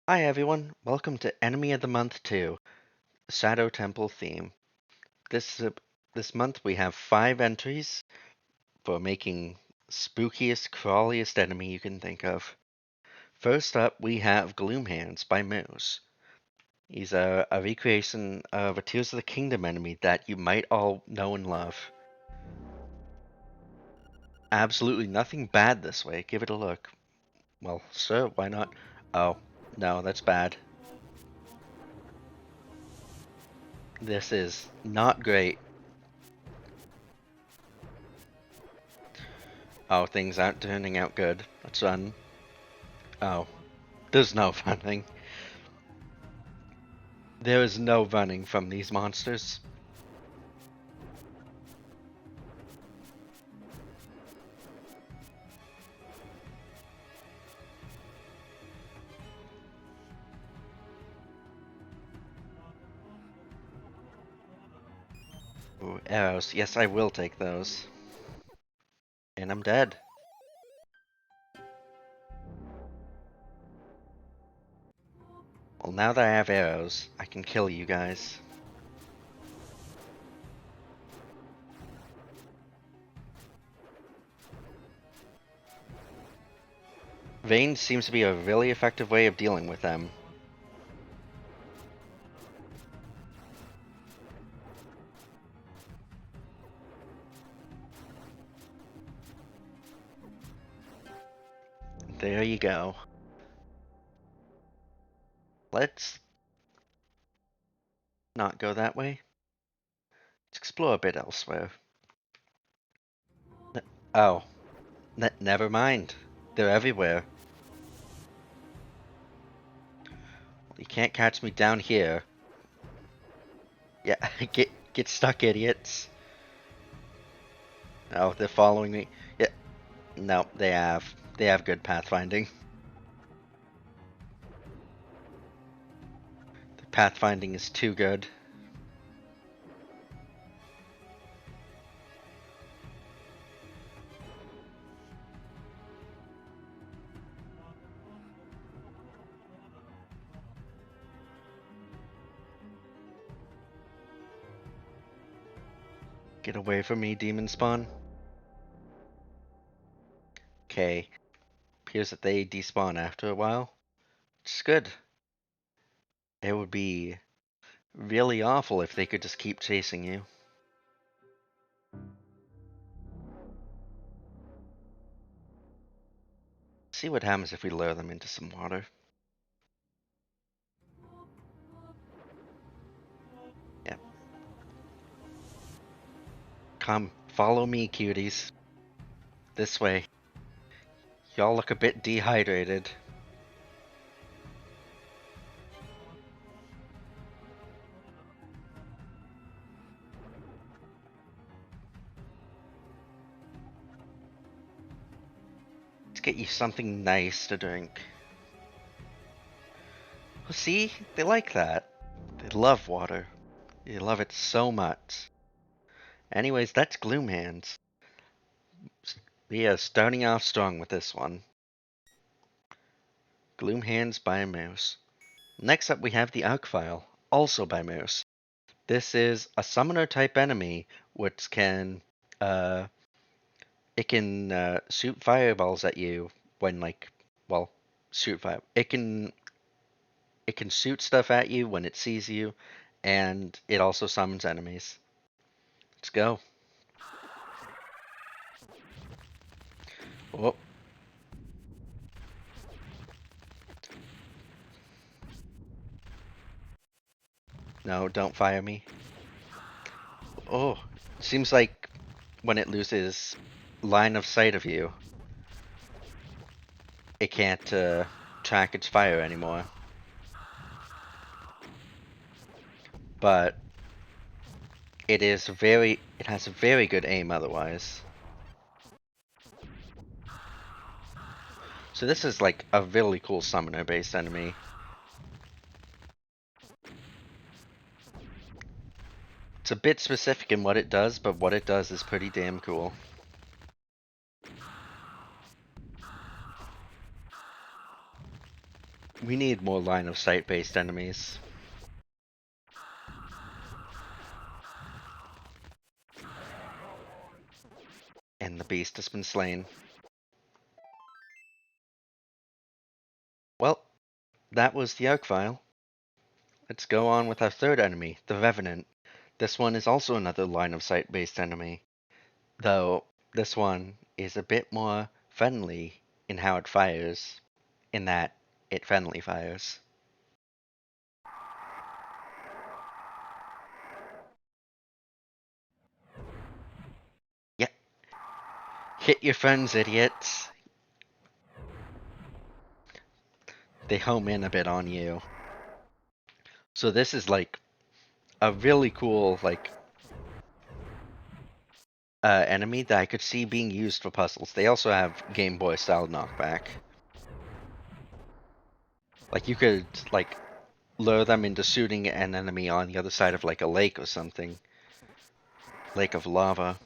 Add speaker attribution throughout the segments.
Speaker 1: Hi everyone, welcome to Enemy of the Month 2, Shadow Temple theme. This month we have 5 entries for making spookiest, crawliest enemy you can think of. First up we have Gloomhands by Moose. He's a recreation of a Tears of the Kingdom enemy that you might all know and love. Absolutely nothing bad this way, give it a look. Well, sure, why not? Oh, no, that's bad. This is not great. Oh, things aren't turning out good. Let's run. Oh, there's no running. There is no running from these monsters. Ooh, arrows. Yes, I will take those. And I'm dead. Well, now that I have arrows, I can kill you guys. Veins seems to be a really effective way of dealing with them. There you go. Let's not go that way. Let's explore a bit elsewhere. Oh, never mind. They're everywhere. You can't catch me down here. Yeah, get stuck, idiots. Oh, they're following me. Yeah, no, they have good pathfinding. The pathfinding is too good. Get away from me, demon spawn. Okay, appears that they despawn after a while. Which is good. It would be really awful if they could just keep chasing you. See what happens if we lure them into some water. Yep. Come, follow me, cuties. This way. Y'all look a bit dehydrated. Let's get you something nice to drink. Well, see? They like that. They love water. They love it so much. Anyways, that's Gloomhands. We are starting off strong with this one. Gloomhands by Moose. Next up we have the Arkvile, also by Moose. This is a summoner type enemy which can shoot fireballs at you when shoot fire. It can shoot stuff at you when it sees you, and it also summons enemies. Let's go. Oh. No, don't fire me. Oh, seems like when it loses line of sight of you, it can't track its fire anymore. But it has a very good aim otherwise. So this is like a really cool summoner based enemy. It's a bit specific in what it does, but what it does is pretty damn cool. We need more line of sight based enemies. And the beast has been slain. Well, that was the Archvile. Let's go on with our third enemy, the Revenant. This one is also another line of sight based enemy, though this one is a bit more friendly in how it fires, in that it friendly fires. Yep. Hit your friends, idiots. They home in a bit on you. So this is like a really cool enemy that I could see being used for puzzles. They also have Game Boy style knockback. Like you could lure them into shooting an enemy on the other side of like a lake or something. Lake of lava.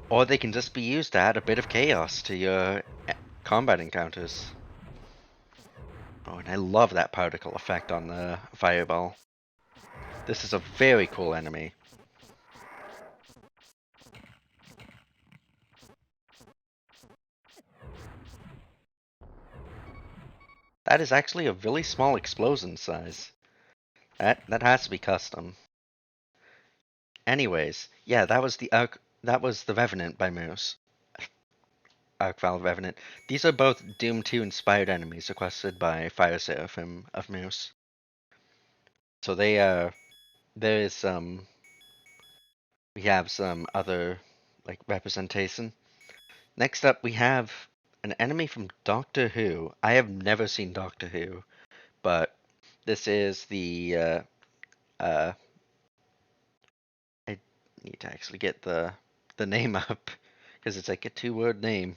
Speaker 1: Or they can just be used to add a bit of chaos to your combat encounters. Oh, and I love that particle effect on the fireball. This is a very cool enemy. That is actually a really small explosion size. That has to be custom. Anyways, yeah, that was the Revenant by Moose. Archvile Revenant. These are both Doom 2 inspired enemies requested by Fire Seraphim of Moose. So there is some we have some other representation. Next up we have an enemy from Doctor Who. I have never seen Doctor Who, but this is the uh I need to actually get the name up because it's like a two-word name.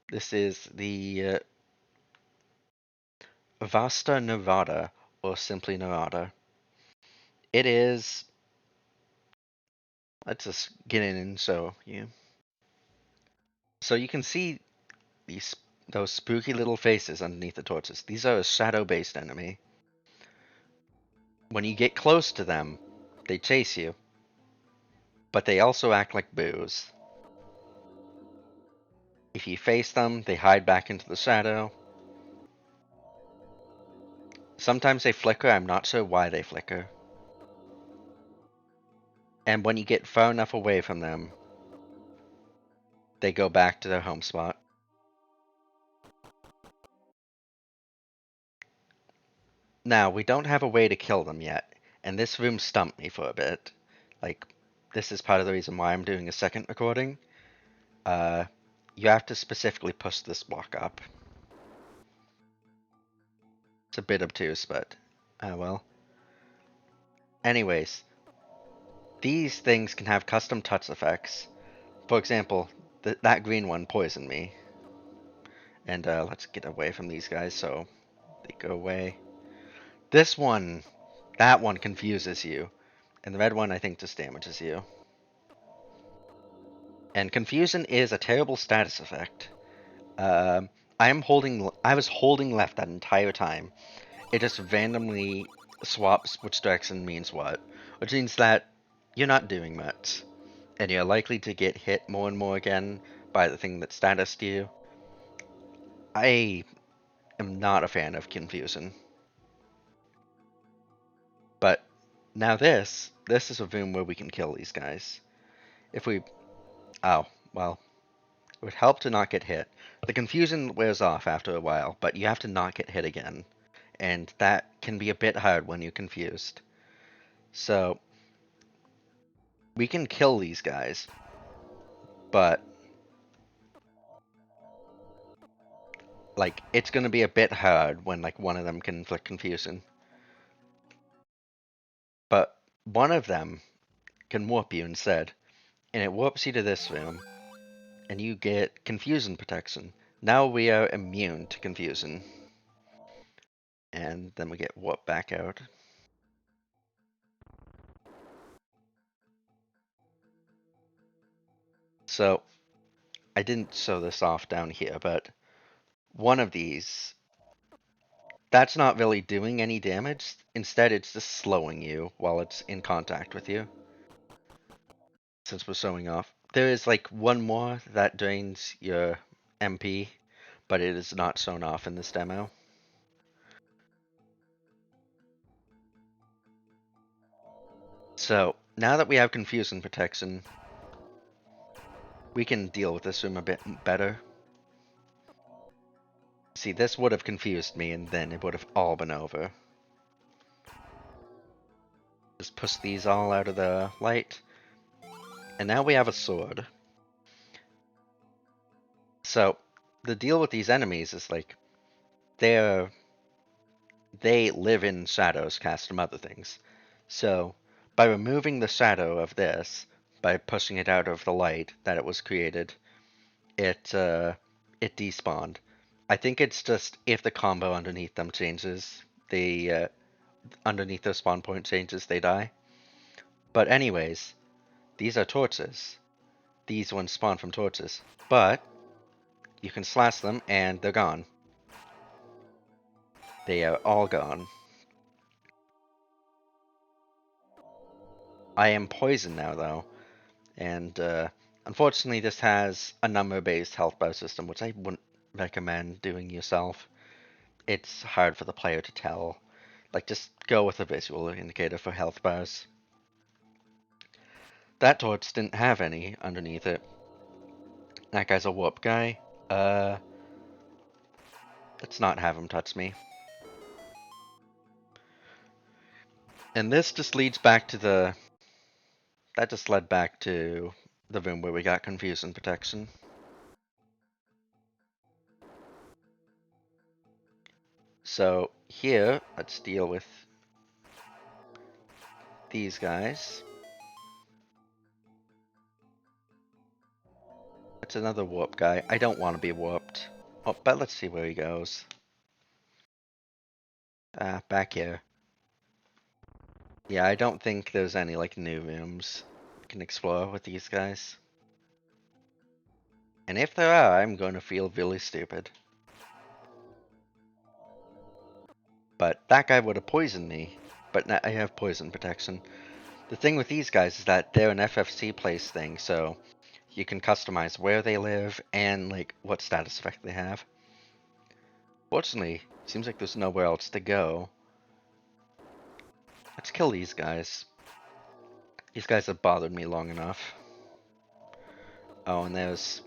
Speaker 1: This is the Vasta Narada, or simply Narada. It is. Let's just get in so you can see those spooky little faces underneath the torches. These are a shadow-based enemy. When you get close to them, they chase you, but they also act like boos. If you face them, they hide back into the shadow. Sometimes they flicker. I'm not sure why they flicker. And when you get far enough away from them, they go back to their home spot. Now, we don't have a way to kill them yet, and this room stumped me for a bit. Like, this is part of the reason why I'm doing a second recording. Uh, you have to specifically push this block up. It's a bit obtuse, but, well. Anyways, these things can have custom touch effects. For example, that green one poisoned me. And, let's get away from these guys so they go away. This one, that one confuses you. And the red one, I think, just damages you. And confusion is a terrible status effect. I was holding left that entire time. It just randomly swaps which direction means what, which means that you're not doing much, and you're likely to get hit more and more again by the thing that statused you. I am not a fan of confusion. But now this is a room where we can kill these guys. If we, oh, well, it would help to not get hit. The confusion wears off after a while, but you have to not get hit again. And that can be a bit hard when you're confused. So, we can kill these guys, but it's gonna be a bit hard when one of them can inflict confusion. But one of them can warp you instead, and it warps you to this room, and you get confusion protection. Now we are immune to confusion. And then we get warped back out. So, I didn't show this off down here, but one of these, that's not really doing any damage. Instead, it's just slowing you while it's in contact with you. Since we're showing off. There is like one more that drains your MP, but it is not shown off in this demo. So, now that we have Confusion Protection, we can deal with this room a bit better. See, this would have confused me, and then it would have all been over. Just push these all out of the light. And now we have a sword. So, the deal with these enemies is like, they live in shadows cast from other things. So, by removing the shadow of this, by pushing it out of the light that it was created, it despawned. I think it's just if the combo underneath them changes, they underneath their spawn point changes, they die. But anyways, these are torches. These ones spawn from torches, but you can slash them and they're gone. They are all gone. I am poisoned now though, and unfortunately this has a number-based health bar system, which I wouldn't recommend doing yourself. It's hard for the player to tell. Like, just go with a visual indicator for health bars. That torch didn't have any underneath it. That guy's a whoop guy. Let's not have him touch me. And this just leads back to the... That just led back to the room where we got Confusion Protection. So here, let's deal with these guys. It's another warp guy. I don't want to be warped. Oh, but let's see where he goes. Back here. Yeah, I don't think there's any, like, new rooms we can explore with these guys. And if there are, I'm going to feel really stupid. But that guy would have poisoned me. But now I have poison protection. The thing with these guys is that they're an FFC place thing, so you can customize where they live and, like, what status effect they have. Fortunately, seems like there's nowhere else to go. Let's kill these guys. These guys have bothered me long enough. Oh, and there's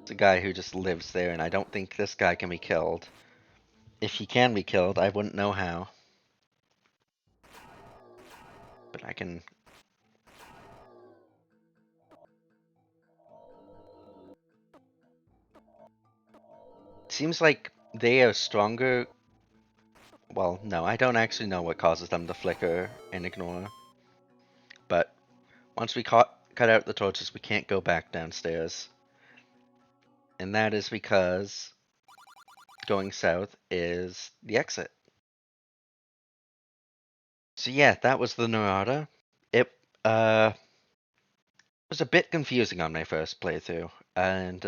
Speaker 1: a guy who just lives there, and I don't think this guy can be killed. If he can be killed, I wouldn't know how. But I can... Seems like they are stronger... Well, no, I don't actually know what causes them to flicker and ignore. But once we cut out the torches, we can't go back downstairs. And that is because going south is the exit. So yeah, that was the Narada. It was a bit confusing on my first playthrough, and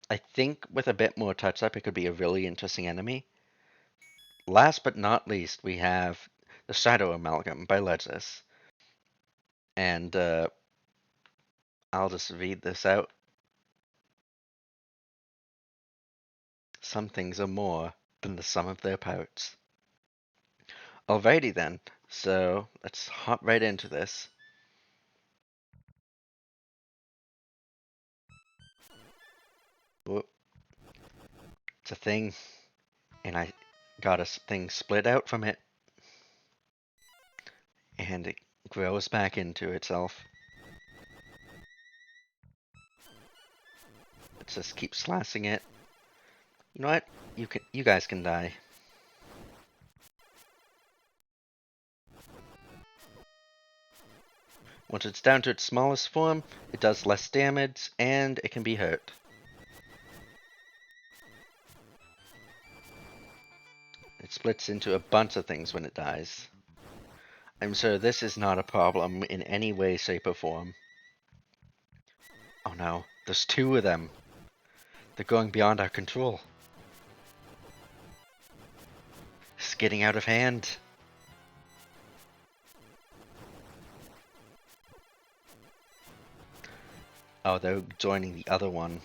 Speaker 1: I think with a bit more touch-up, it could be a really interesting enemy. Last but not least, we have the Shadow Amalgam by Legis. And I'll just read this out. Some things are more than the sum of their parts. Alrighty then, so let's hop right into this. Whoop. It's a thing, and I got a thing split out from it, and it grows back into itself. Let's just keep slashing it. You know what? You guys can die. Once it's down to its smallest form, it does less damage, and it can be hurt. It splits into a bunch of things when it dies. I'm sure this is not a problem in any way, shape, or form. Oh no, there's two of them. They're going beyond our control. It's getting out of hand. Oh, they're joining the other one.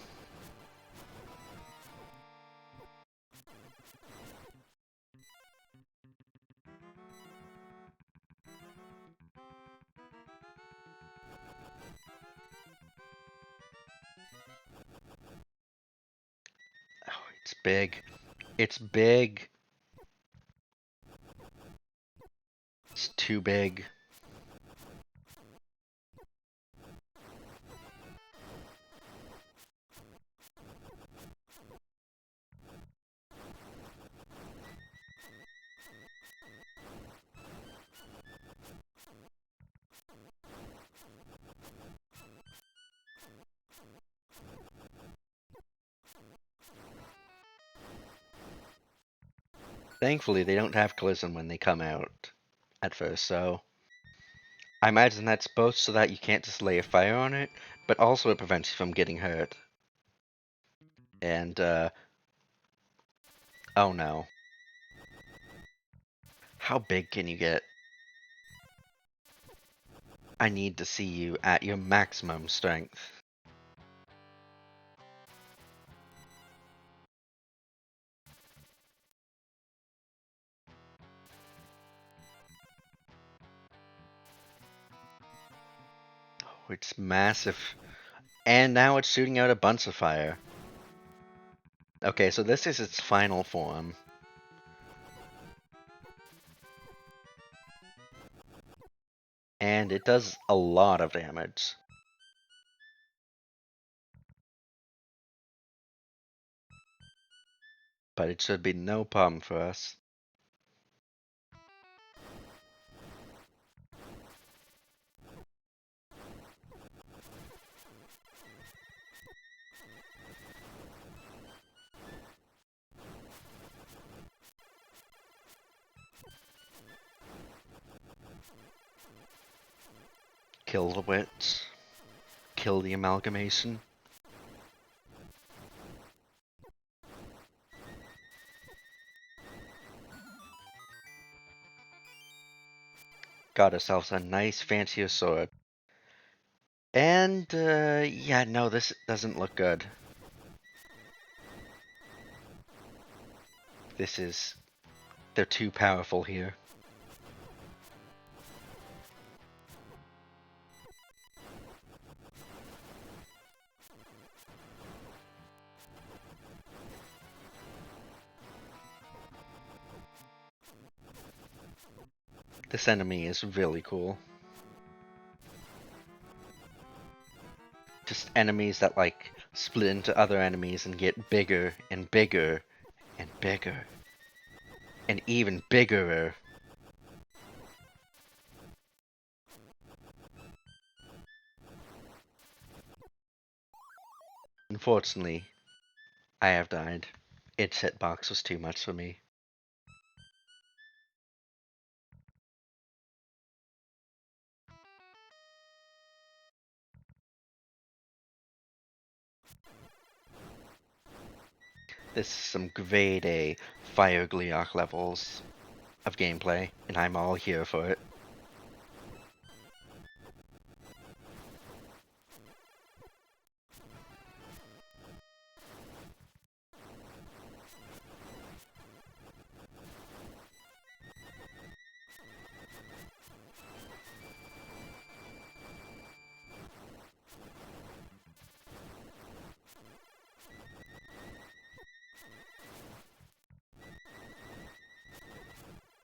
Speaker 1: Oh, it's big. It's big. It's too big. Thankfully, they don't have collision when they come out at first, so I imagine that's both so that you can't just lay a fire on it, but also it prevents you from getting hurt. And, oh no. How big can you get? I need to see you at your maximum strength. Oh, it's massive. And now it's shooting out a bunch of fire. Okay, so this is its final form. And it does a lot of damage. But it should be no problem for us. Kill the witch. Kill the amalgamation. Got ourselves a nice fancier sword. And, yeah, no, this doesn't look good. They're too powerful here. This enemy is really cool. Just enemies that, like, split into other enemies and get bigger and bigger and bigger. And even biggerer. Unfortunately, I have died. Its hitbox was too much for me. This is some grade A Fire Gleeok levels of gameplay, and I'm all here for it.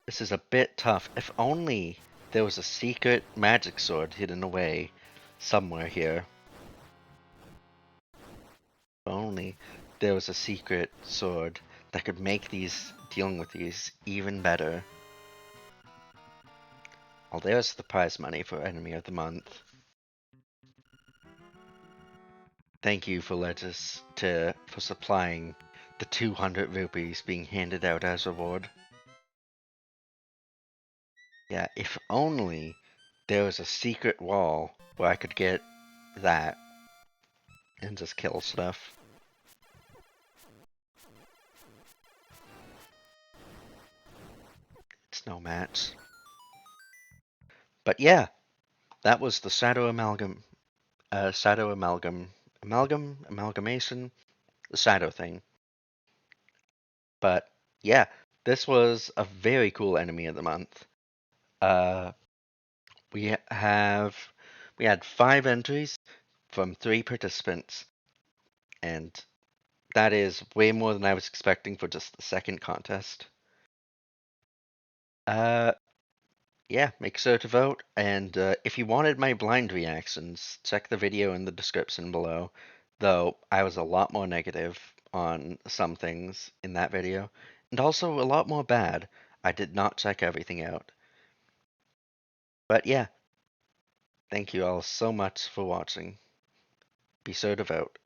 Speaker 1: This is a bit tough. If only there was a secret magic sword hidden away somewhere here. If only there was a secret sword that could make dealing with these even better. Well, there's the prize money for Enemy of the Month. Thank you for for supplying the 200 rupees being handed out as reward. Yeah, if only there was a secret wall where I could get that and just kill stuff. snow mats. But yeah, that was the Shadow Amalgamation, the Shadow thing. But yeah, this was a very cool enemy of the month. Uh, we have we had 5 entries from 3 participants, and that is way more than I was expecting for just the second contest. Uh, yeah, make sure to vote, and if you wanted my blind reactions, check the video in the description below. Though I was a lot more negative on some things in that video, and also a lot more bad. I did not check everything out. But yeah, thank you all so much for watching. Be sure to vote.